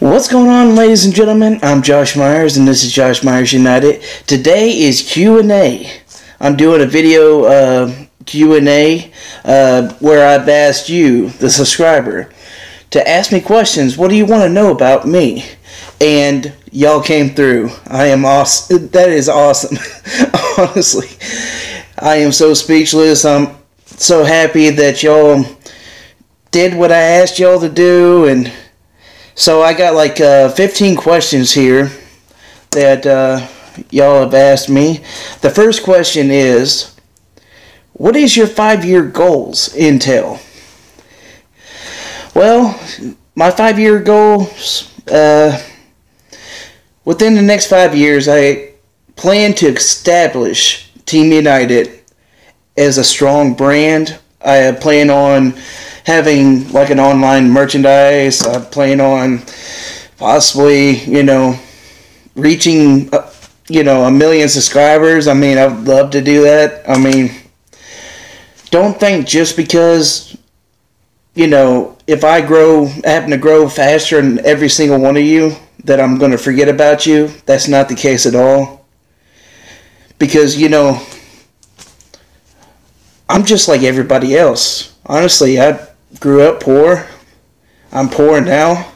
What's going on, ladies and gentlemen? I'm Josh Myers, and this is Josh Myers United. Today is Q&A. I'm doing a video Q&A where I've asked you, the subscriber, to ask me questions. What do you want to know about me? And y'all came through. I am awesome. That is awesome. Honestly, I am so speechless. I'm so happy that y'all did what I asked y'all to do, and so I got like 15 questions here that y'all have asked me. The first question is, what is your 5-year goals entail? Well, my 5-year goals, within the next 5 years, I plan to establish Team United as a strong brand. I plan on having like an online merchandise. I plan on possibly, reaching, 1 million subscribers. I mean, I would love to do that. I mean, don't think just because, if I happen to grow faster than every single one of you, that I'm going to forget about you. That's not the case at all. Because, I'm just like everybody else. Honestly, I grew up poor. I'm poor now.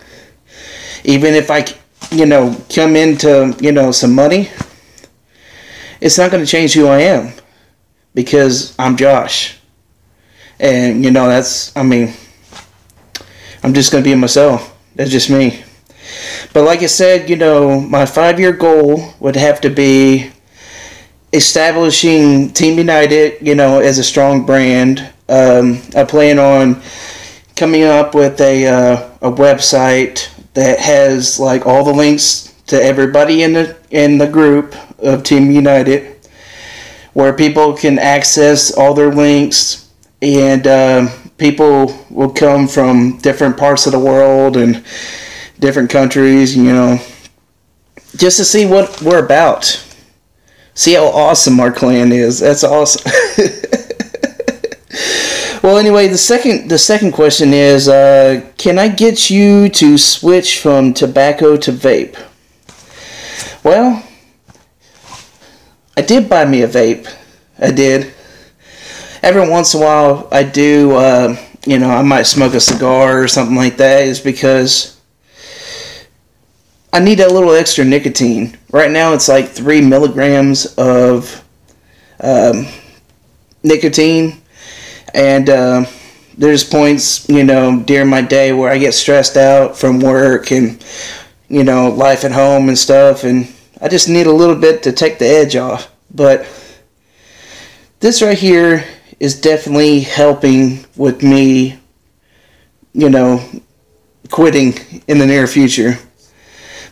Even if I, come into, some money, it's not going to change who I am. Because I'm Josh. And, I'm just going to be myself. That's just me. But like I said, my 5-year goal would have to be establishing Team United, as a strong brand. I plan on coming up with a website that has like all the links to everybody in the group of Team United, where people can access all their links, and people will come from different parts of the world and different countries, just to see what we're about. See how awesome our clan is. That's awesome. Well, anyway, the second question is, can I get you to switch from tobacco to vape? Well, I did buy me a vape. I did. Every once in a while, I do, I might smoke a cigar or something like that, is because I need a little extra nicotine. Right now it's like 3 milligrams of nicotine. And there's points, during my day where I get stressed out from work and, life at home and stuff. And I just need a little bit to take the edge off. But this right here is definitely helping with me, quitting in the near future.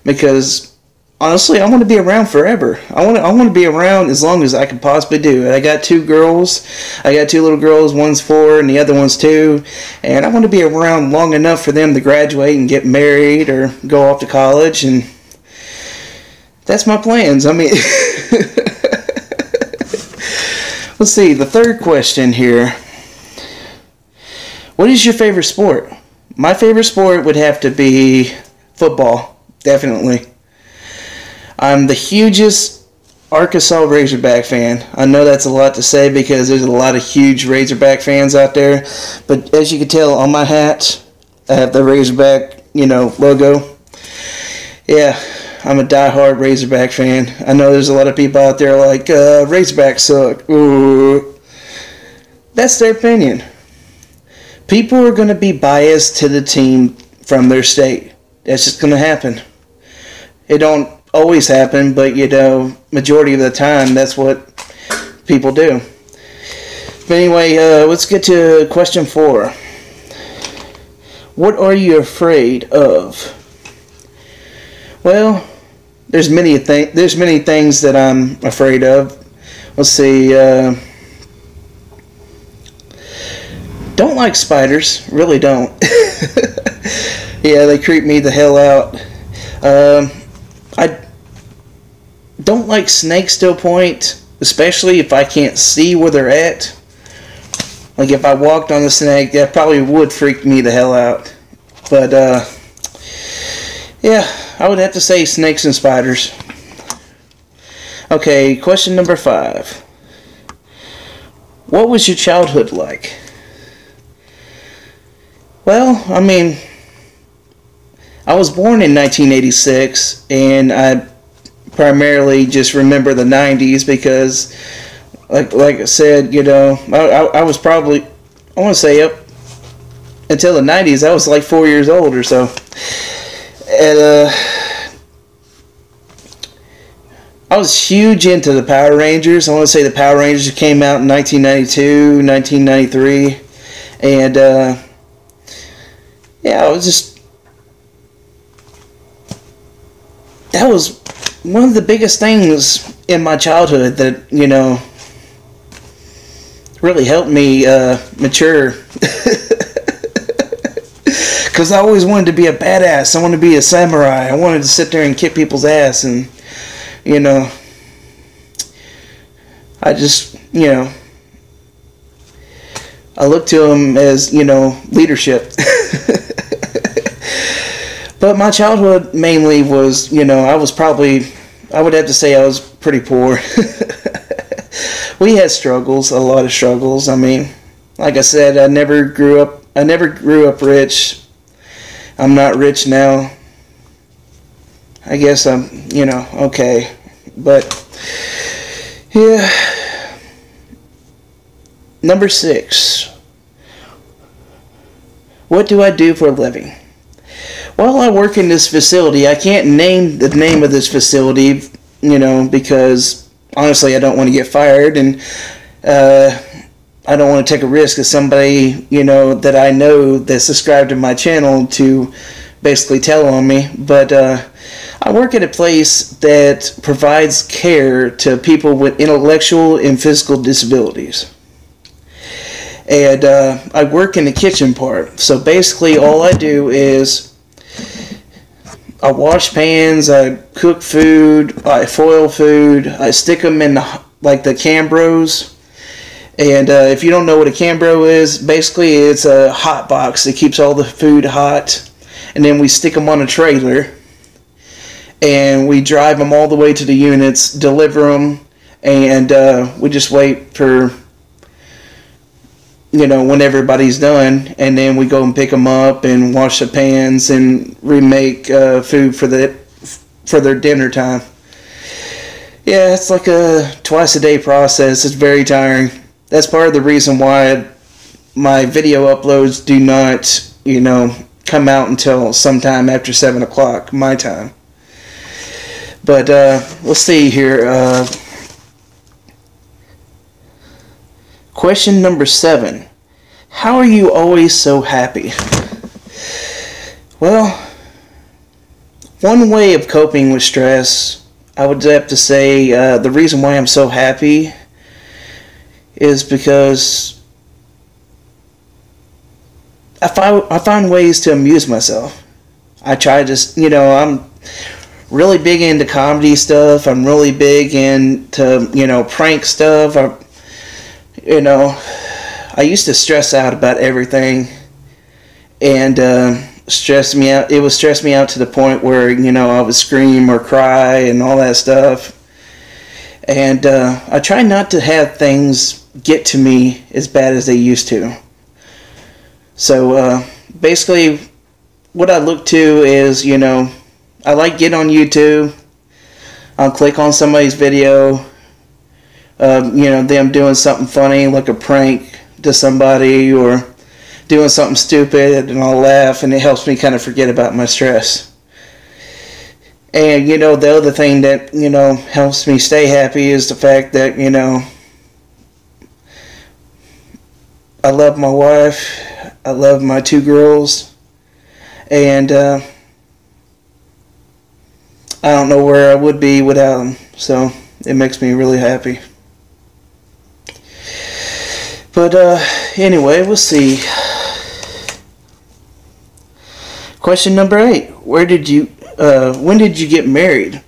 Because honestly, I want to be around forever. I want to be around as long as I can possibly do. I got 2 girls. I got 2 little girls. One's 4 and the other one's 2. And I want to be around long enough for them to graduate and get married or go off to college. And that's my plans. Let's see. The third question here. What is your favorite sport? My favorite sport would have to be football. Definitely. I'm the hugest Arkansas Razorback fan. I know that's a lot to say because there's a lot of huge Razorback fans out there. But as you can tell on my hat, I have the Razorback, logo. Yeah, I'm a diehard Razorback fan. I know there's a lot of people out there like, Razorbacks suck. Ooh. That's their opinion. People are going to be biased to the team from their state. That's just going to happen. It don't always happen, but majority of the time that's what people do. But anyway, let's get to question 4. What are you afraid of? Well, there's many things that I'm afraid of. Let's see. Don't like spiders. Really don't. Yeah, they creep me the hell out. I don't like snakes to a point, especially if I can't see where they're at. Like if I walked on the snake, that probably would freak me the hell out. But Yeah, I would have to say snakes and spiders. Okay, question number 5. What was your childhood like? Well, I mean, I was born in 1986, and I primarily just remember the 90s because, like I said, you know, I was probably, I want to say up until the 90s, I was like 4 years old or so. And I was huge into the Power Rangers. I want to say the Power Rangers came out in 1992, 1993. And, yeah, I was just... That was one of the biggest things in my childhood that, you know, really helped me mature. Because I always wanted to be a badass. I wanted to be a samurai. I wanted to sit there and kick people's ass. And, you know, I just, you know, I look to them as, you know, leadership. But my childhood mainly was, you know, I would have to say I was pretty poor. We had struggles, a lot of struggles. I mean, like I said, I never grew up rich. I'm not rich now. I guess I'm, you know, okay. But, yeah. Number 6. What do I do for a living? Well, I work in this facility. I can't name the name of this facility, you know, because honestly I don't want to get fired, and I don't want to take a risk of somebody, you know, that I know that's subscribed to my channel to basically tell on me. But I work at a place that provides care to people with intellectual and physical disabilities. And I work in the kitchen part. So basically all I do is I wash pans, I cook food, I foil food, I stick them in the Cambros. And if you don't know what a Cambro is, basically it's a hot box that keeps all the food hot. And then we stick them on a trailer. And we drive them all the way to the units, deliver them. And we just wait for, you know, when everybody's done. And then we go and pick them up and wash the pans and remake food for their dinner time. Yeah, it's like a twice a day process. It's very tiring. That's part of the reason why my video uploads do not, you know, come out until sometime after 7 o'clock my time. But let's see here. Question number 7. How are you always so happy? Well, one way of coping with stress, I would have to say the reason why I'm so happy is because I find ways to amuse myself. I try to, you know, I'm really big into comedy stuff. I'm really big into, you know, prank stuff. You know, I used to stress out about everything, and stress me out. It would stress me out to the point where, you know, I would scream or cry and all that stuff. And I try not to have things get to me as bad as they used to. So basically what I look to is, you know, I like getting on YouTube. I'll click on somebody's video, you know, them doing something funny like a prank to somebody or doing something stupid, and I'll laugh, and it helps me kind of forget about my stress. And, you know, the other thing that, you know, helps me stay happy is the fact that, you know, I love my wife, I love my 2 girls, and I don't know where I would be without them, so it makes me really happy. But anyway, we'll see. Question number 8. When did you get married?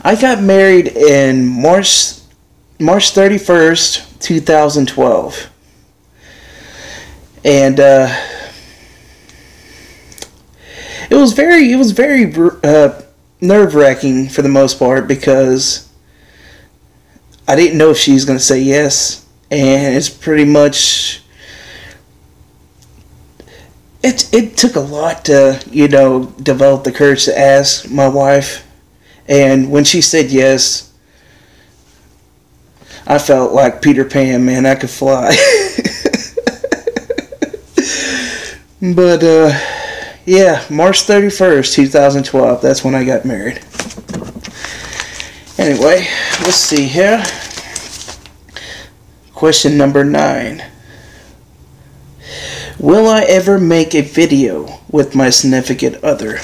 I got married in March 31st, 2012. And it it was very nerve-wracking for the most part, because I didn't know if she was going to say yes, and it's pretty much, it took a lot to, develop the courage to ask my wife, and when she said yes, I felt like Peter Pan, man. I could fly. But, yeah, March 31st, 2012, that's when I got married. Anyway, let's see here. Question number 9. Will I ever make a video with my significant other?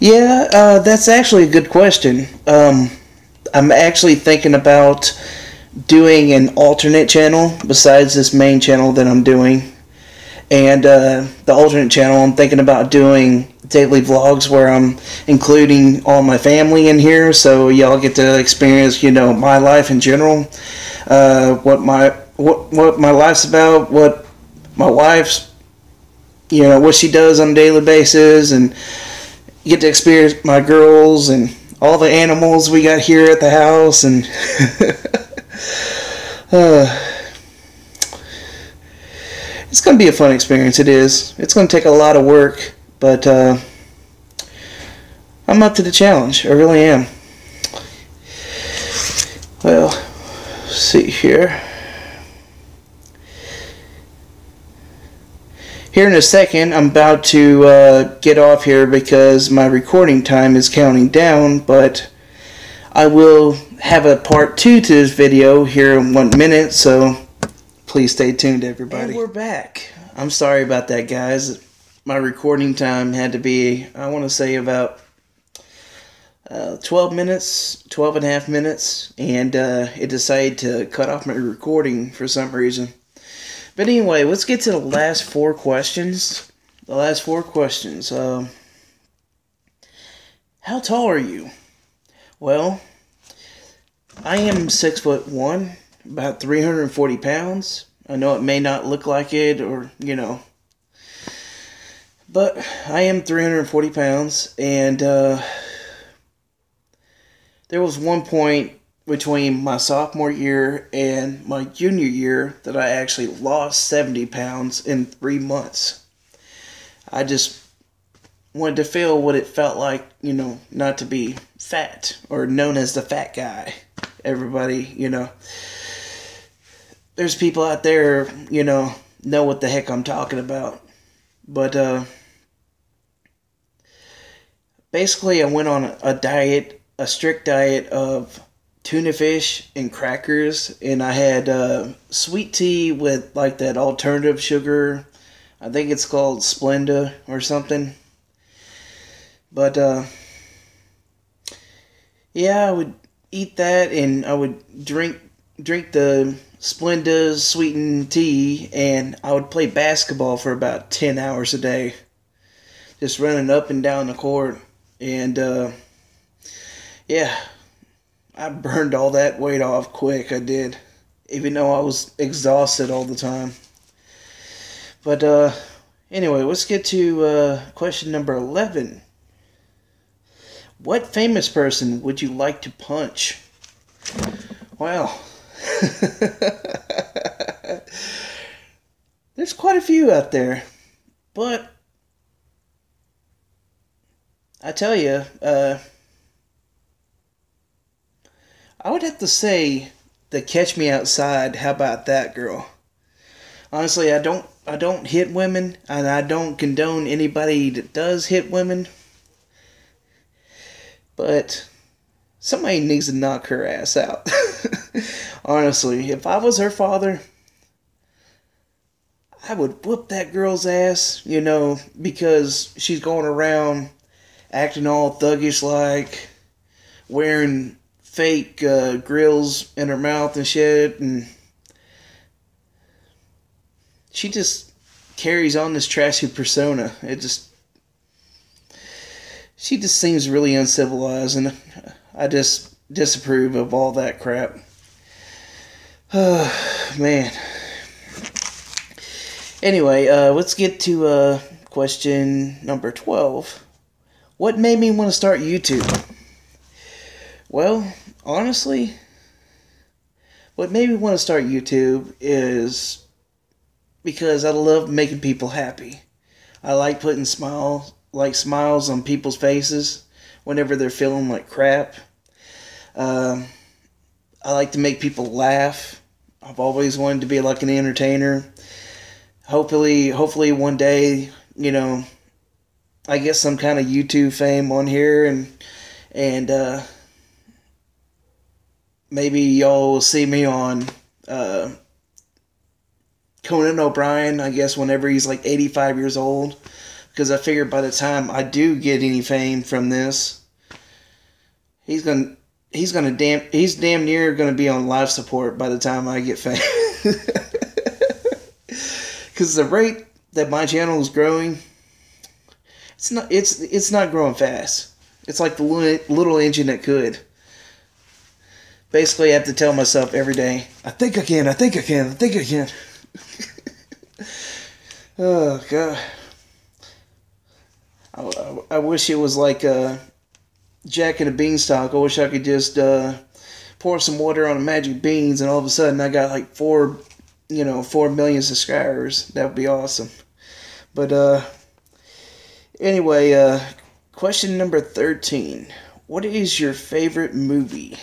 Yeah, that's actually a good question. I'm actually thinking about doing an alternate channel besides this main channel that I'm doing. And the alternate channel, I'm thinking about doing daily vlogs where I'm including all my family in here, so y'all get to experience, my life in general, what my life's about, what my wife's, what she does on a daily basis, and get to experience my girls and all the animals we got here at the house, and it's going to be a fun experience. It is. It's going to take a lot of work, but I'm up to the challenge. I really am. Well, let's see here. Here in a second, I'm about to get off here because my recording time is counting down, but I will have a part 2 to this video here in 1 minute, so please stay tuned, everybody. And we're back. I'm sorry about that, guys. My recording time had to be, I want to say, about 12 minutes, 12 and a half minutes, and it decided to cut off my recording for some reason. But anyway, let's get to the last 4 questions. The last 4 questions. How tall are you? Well, I am 6'1", about 340 pounds. I know it may not look like it, or, but I am 340 pounds, and there was one point between my sophomore year and my junior year that I actually lost 70 pounds in 3 months. I just wanted to feel what it felt like, not to be fat, or known as the fat guy. Everybody, there's people out there, know what the heck I'm talking about. But basically I went on a strict diet of tuna fish and crackers, and I had sweet tea with like that alternative sugar. I think it's called Splenda or something. But yeah, I would eat that, and I would drink the Splenda's sweetened tea, and I would play basketball for about 10 hours a day, just running up and down the court. And yeah, I burned all that weight off quick. I did, even though I was exhausted all the time. But anyway, let's get to question number 11. What famous person would you like to punch? Well, there's quite a few out there, but I tell you, I would have to say the Catch Me Outside. How about that, girl? Honestly, I don't hit women, and I don't condone anybody that does hit women, but somebody needs to knock her ass out. Honestly, if I was her father, I would whoop that girl's ass, because she's going around acting all thuggish like, wearing fake grills in her mouth and shit, and she just carries on this trashy persona. She just seems really uncivilized, and I just disapprove of all that crap. Man. Anyway, let's get to Question number 12. What made me want to start YouTube? Well, honestly, what made me want to start YouTube is because I love making people happy. I like putting smiles on people's faces whenever they're feeling like crap. I like to make people laugh. I've always wanted to be like an entertainer. Hopefully one day, I get some kind of YouTube fame on here, and maybe y'all will see me on Conan O'Brien, I guess, whenever he's like 85 years old. Because I figure by the time I do get any fame from this, he's damn near gonna be on life support by the time I get fame. Because the rate that my channel is growing, it's not growing fast. It's like the little engine that could. Basically, I have to tell myself every day, I think I can. Oh, God. I wish it was like Jack and a Beanstalk. I wish I could just pour some water on a magic beans and all of a sudden I got like 4 million subscribers. That would be awesome. But anyway, question number 13. What is your favorite movie?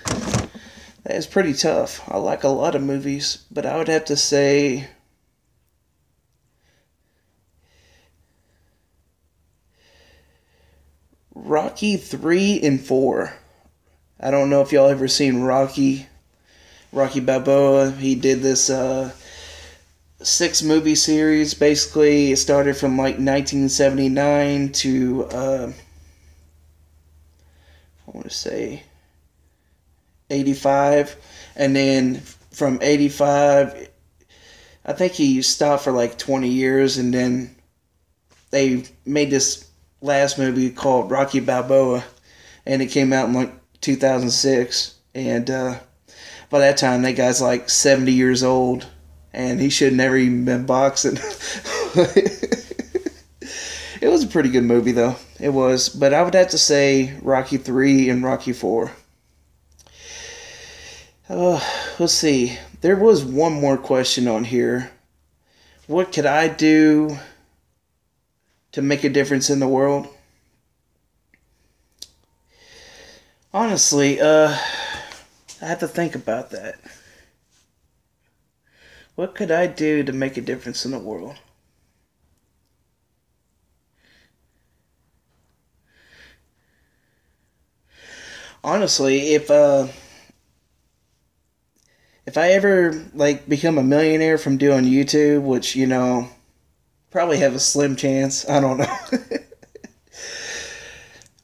That is pretty tough. I like a lot of movies, but I would have to say Rocky 3 and 4. I don't know if y'all ever seen Rocky Balboa. He did this 6-movie series. Basically, it started from like 1979 to I want to say 85, and then from 85, I think he stopped for like 20 years, and then they made this last movie called Rocky Balboa, and it came out in like 2006, and by that time that guy's like 70 years old, and he should never even been boxing. It was a pretty good movie though, it was, but I would have to say Rocky 3 and Rocky 4. Let's see, there was one more question on here. What could I do to make a difference in the world? Honestly, I have to think about that. What could I do to make a difference in the world? Honestly, if I ever like become a millionaire from doing YouTube, which probably have a slim chance, I don't know.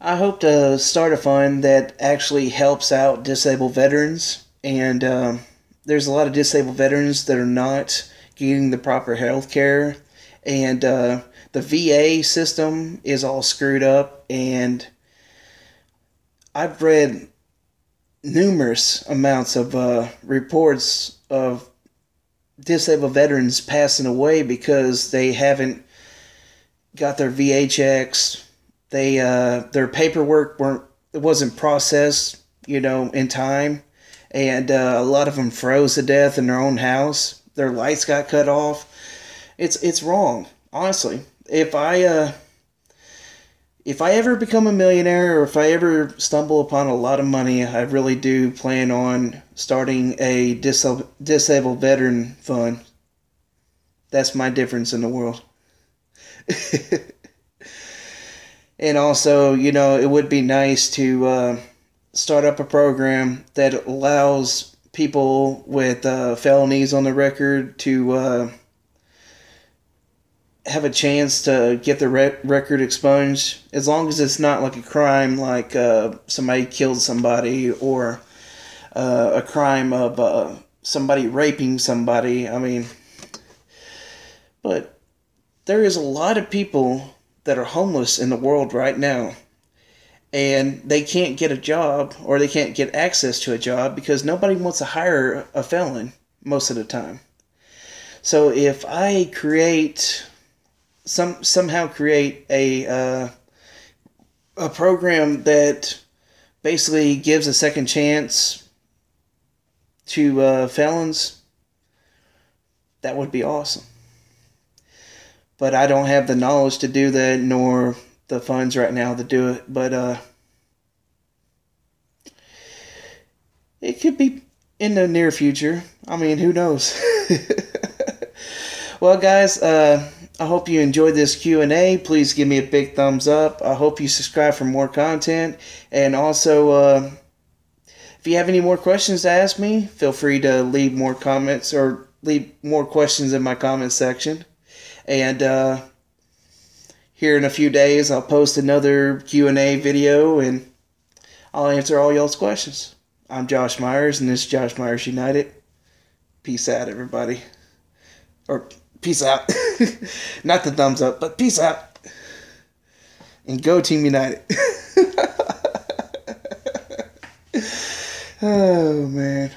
I hope to start a fund that actually helps out disabled veterans, and there's a lot of disabled veterans that are not getting the proper health care, and the VA system is all screwed up, and I've read numerous amounts of reports of disabled veterans passing away because they haven't got their VA checks. Their paperwork wasn't processed, in time, and a lot of them froze to death in their own house. Their lights got cut off. It's wrong, honestly. If I ever become a millionaire, or if I ever stumble upon a lot of money, I really do plan on starting a disabled veteran fund. That's my difference in the world. And also, it would be nice to start up a program that allows people with felonies on the record to have a chance to get the record expunged, as long as it's not like a crime like somebody killed somebody, or a crime of somebody raping somebody. I mean, but there is a lot of people that are homeless in the world right now, and they can't get a job, or they can't get access to a job because nobody wants to hire a felon most of the time. So if I create somehow create a program that basically gives a second chance to felons, that would be awesome. But I don't have the knowledge to do that, nor the funds right now to do it. But it could be in the near future. I mean, who knows? Well, guys, I hope you enjoyed this Q&A. Please give me a big thumbs up. I hope you subscribe for more content. And also, if you have any more questions to ask me, feel free to leave more comments or leave more questions in my comment section. And here in a few days, I'll post another Q&A video, and I'll answer all y'all's questions. I'm Josh Myers, and this is Josh Myers United. Peace out, everybody. Or, peace out. Not the thumbs up, but peace out. And go Team United. Oh, man.